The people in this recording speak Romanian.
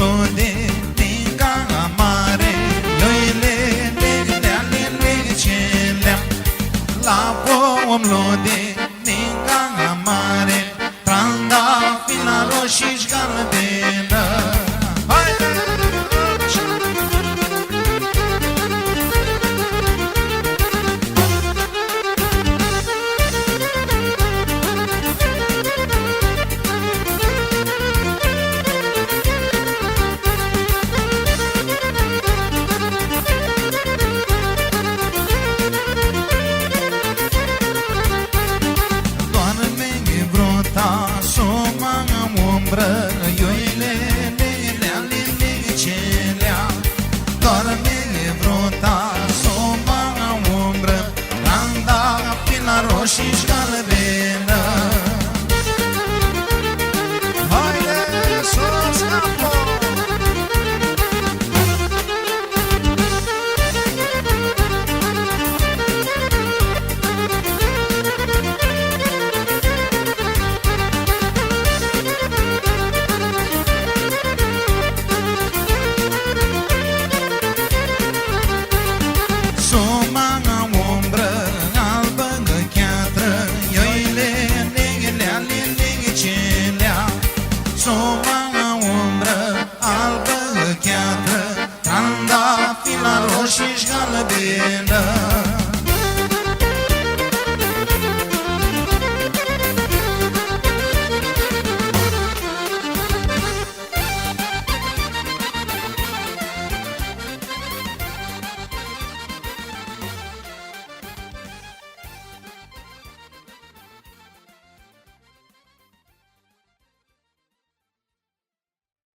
umblu de Tinga mare Ioile le celea La umblu de Tinga mare Trandafila roșii-și galbenă Ioile le celea Doarme vrota soma umbră Trandafila roșii-și galbenă Haide sus capul Trandafila roșii-și galbenă